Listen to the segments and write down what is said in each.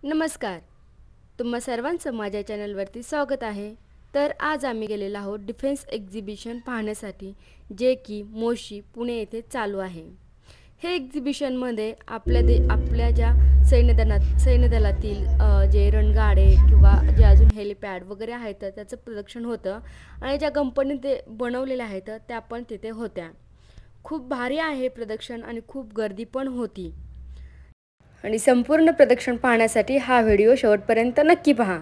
नमस्कार. तुम्हा सर्वांचं माझ्या चॅनलवरती स्वागत आहे. तर आज आम्ही गेलेलो आहोत डिफेन्स एक्झिबिशन पाहण्यासाठी, जे की मोशी पुणे येथे चालू आहे. हे एक्झिबिशनमध्ये आपल्या ज्या सैन्यदलातील जे रणगाडे किंवा जे अजून हेलिपॅड वगैरे आहेत तर त्याचं प्रदर्शन होतं आणि ज्या कंपनी ते बनवलेल्या आहेत त्या पण तिथे होत्या. खूप भारी आहे प्रदर्शन आणि खूप गर्दी पण होती. आणि संपूर्ण प्रदर्शन पाहण्यासाठी हा व्हिडिओ शेवटपर्यंत नक्की पहा.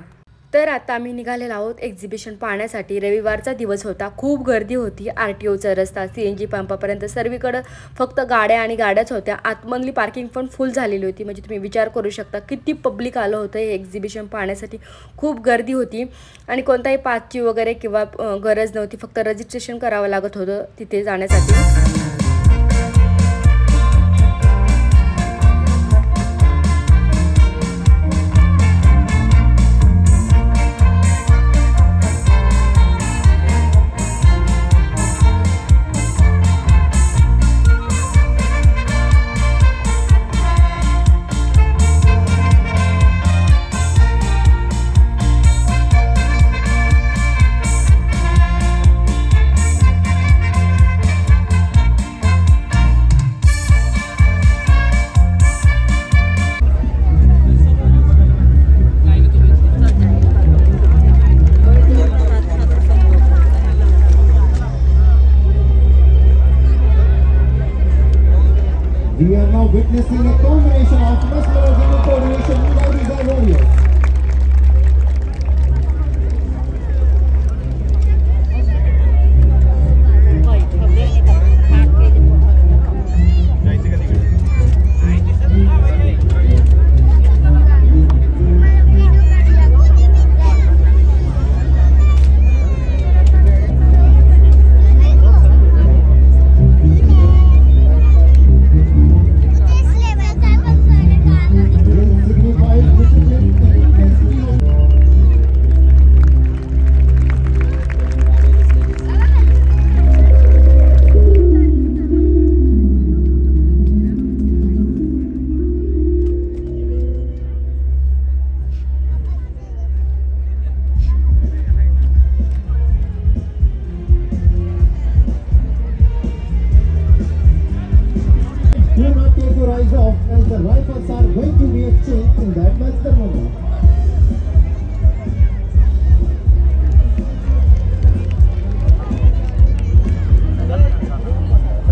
तर आता आम्ही निघालेलो आहोत एक्झिबिशन पाहण्यासाठी. रविवारचा दिवस होता, खूप गर्दी होती. RTOचा रस्ता, CNG पंपापर्यंत सर्वीकडे फक्त गाड्या आणि गाड्याच होत्या. आतमधली पार्किंग पण फुल झालेली होती. म्हणजे तुम्ही विचार करू शकता किती पब्लिक आलं होतं हे एक्झिबिशन पाहण्यासाठी. खूप गर्दी होती आणि कोणताही पासची वगैरे किंवा गरज नव्हती, फक्त रजिस्ट्रेशन करावं लागत होतं तिथे जाण्यासाठी. We are now witnessing a combination of muscles and coordination by these warriors. Do not take your eyes off as the rifles are going to be exchanged in that master moment.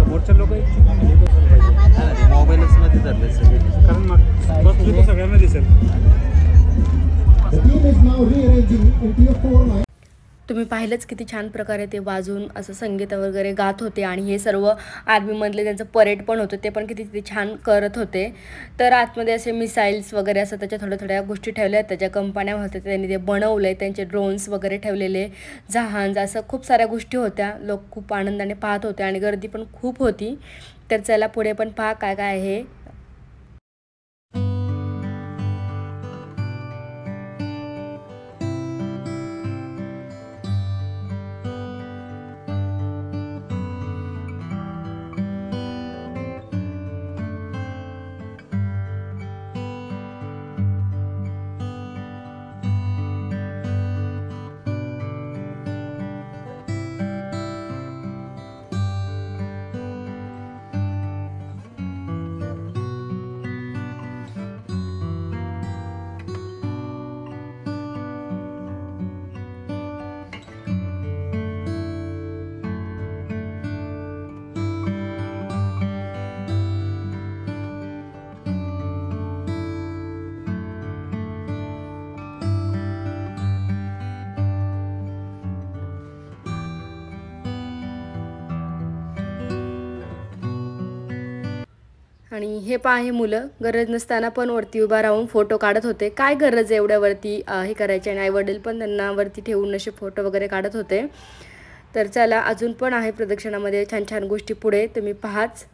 मोठ्या लोक मोबाईलच मध्ये जातात सगळे, कारण मग बसली तर सगळ्यांना दिसेल. The team is now rearranging into a 4 line. तुम्ही पाहिलंच किती छान प्रकारे ते वाजवून असं संगीत वगैरे गात होते आणि हे सर्व आर्मीमधले त्यांचं परेड पण होतं, ते पण किती छान करत होते. तर आतमध्ये असे मिसाईल्स वगैरे असं त्याच्या थोड्या गोष्टी ठेवल्या आहेत, त्याच्या कंपन्या होत्या त्यांनी ते बनवलं आहे. त्यांचे ड्रोन्स वगैरे ठेवलेले, जहाज, असं खूप साऱ्या गोष्टी होत्या. लोक खूप आनंदाने पाहत होते आणि गर्दी पण खूप होती. तर चला पुढे पण पहा काय काय आहे. आणि हे पहा, हे मुलं गरज नसताना पण वरती उभा राहून फोटो काढत होते. काय गरज आहे एवढ्या वरती हे करायची, आणि आईवडील पण त्यांना वरती ठेवून असे फोटो वगैरे काढत होते. तर चला अजून पण आहे प्रदर्शनामध्ये छान छान गोष्टी, पुढे तुम्ही पाहाच.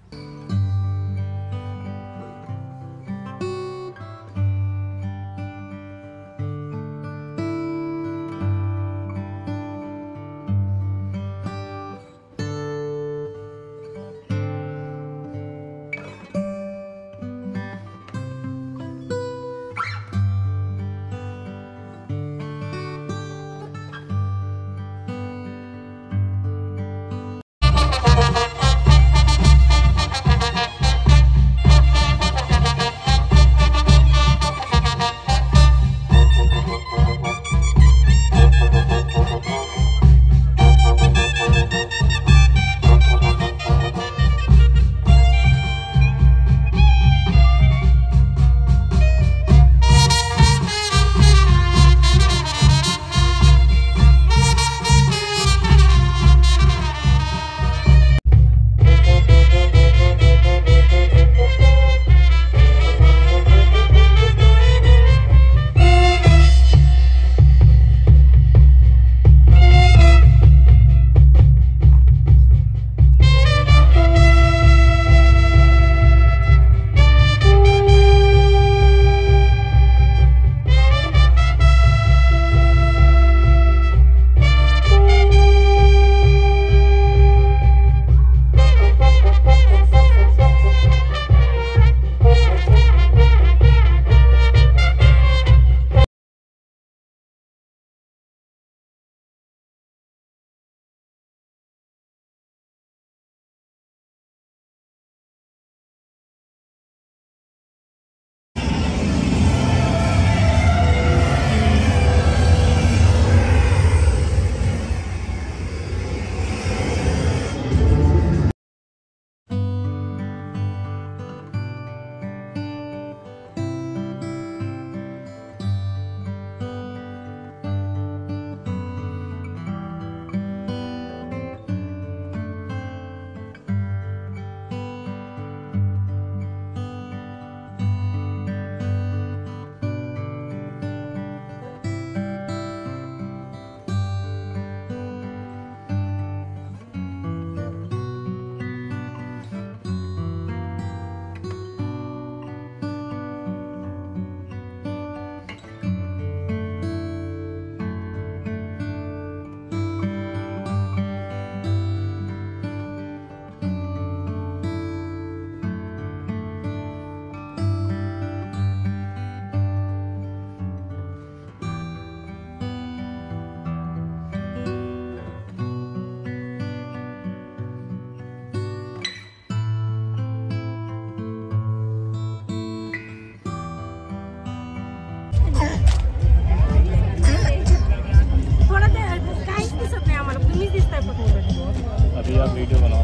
अभी आप वीडियो बनाओ।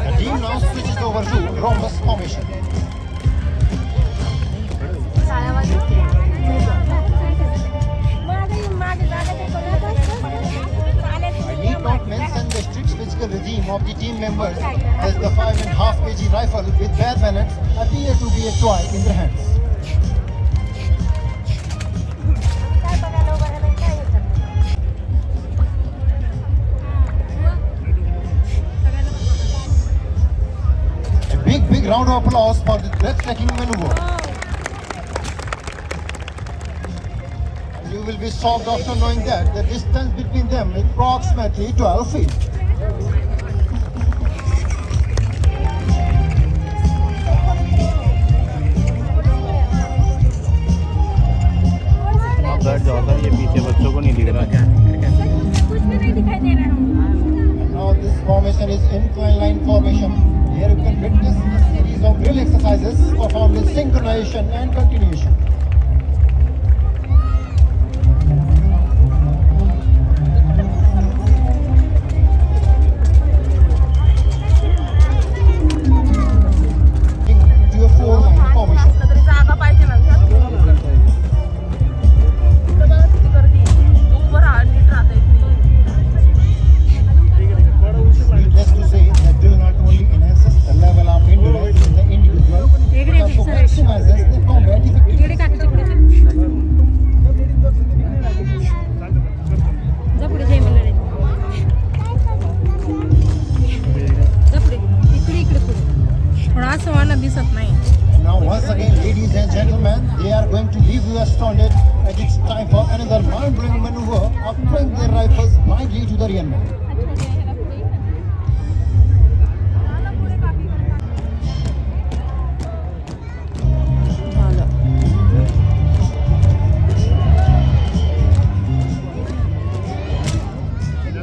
The team now switches over to rhombus formation. I need not mention the strict physical regime of the team members, as the 5.5 kg rifle with bare bayonets appear to be a toy in their hands. A big round of applause for this breathtaking maneuver. You will be shocked after knowing that the distance between them is approximately 12 feet. आप बैठ जाओ sir, ये पीछे बच्चों को नहीं दिख रहा क्या? And now this formation is incline line formation. Here you can witness a series of drill exercises performed in synchronization and continuation. Into a four-line formation. Needless to say, that drill not only enhances the level of endurance in the individual, but also maximizes the combat effectiveness. And now once again, ladies and gentlemen, they are going to leave you astounded, and it's time for another mind-blowing maneuver of throwing their rifles blindly to the rear man.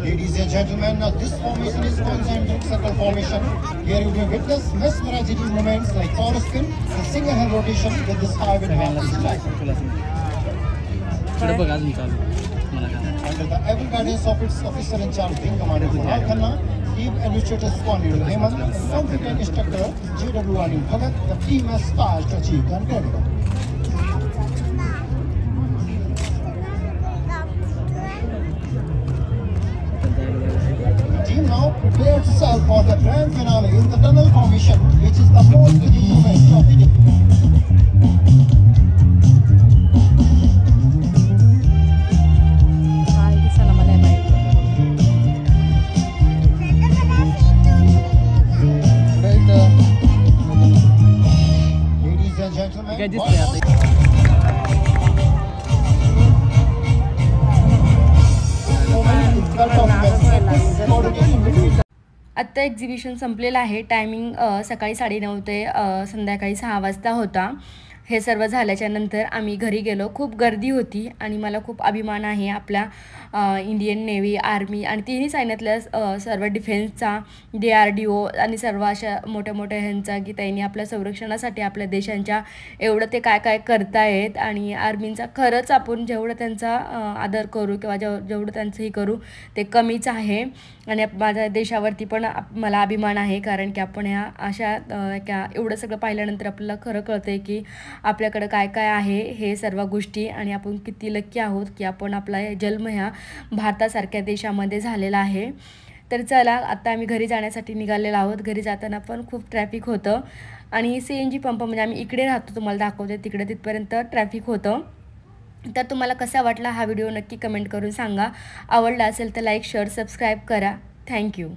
Ladies and gentlemen, now this formation is concentric circle formation. Here you will witness mesmerizing movements like forward spin and single hand rotation with this 5.5 strike. Under the able guidance of its officer in charge, Wing Commander Kunal Khanna, Team Administrator Squadron Hemant, and competent instructor JW Anil Bhagat, the team has stars to achieve the incredible. Team now prepares itself for the grand finale in the tunnel formation, which is the most thrilling moment of the day. Ladies and gentlemen, आत्ता exhibition संपलेलं आहे. Timing सकाळी 9:30 ते संध्याकाळी 6 वाजता होता. हे सर्व झाल्याच्या नंतर आम्ही घरी गेलो. खूप गर्दी होती आणि मला खूप अभिमान आहे आपल्या इंडियन नेव्ही, आर्मी आणि तिन्ही सैन्यातल्या सर्व डिफेन्सचा, DRDO आणि सर्व अशा मोठ्या मोठ्या ह्यांचा, की त्यांनी आपल्या संरक्षणासाठी आपल्या देशांच्या एवढं ते काय काय करतायत. आणि आर्मींचा खरंच आपण जेवढं त्यांचा आदर करू किंवा जेवढं त्यांचं हे करू ते कमीच आहे. आणि माझ्या देशावरती पण मला अभिमान आहे, कारण की आपण ह्या अशा एवढं सगळं पाहिल्यानंतर आपल्याला खरं कळतं की आपल्याकडं काय काय आहे हे सर्व गोष्टी, आणि आपण किती लक्की आहोत की आपण आपला जन्म ह्या भारतासारख्या देशामध्ये झालेला आहे. तर चला, आता आम्ही घरी जाण्यासाठी निघालेलो आहोत. घरी जाताना पण खूप ट्रॅफिक होतं आणि CNG पंप, म्हणजे आम्ही इकडे राहतो, तुम्हाला दाखवते तिकडे, तिथपर्यंत ट्रॅफिक होतं. तर तुम्हाला कसा वाटला हा व्हिडिओ नक्की कमेंट करून सांगा. आवडला असेल तर लाईक, शेअर, सबस्क्राईब करा. थँक्यू.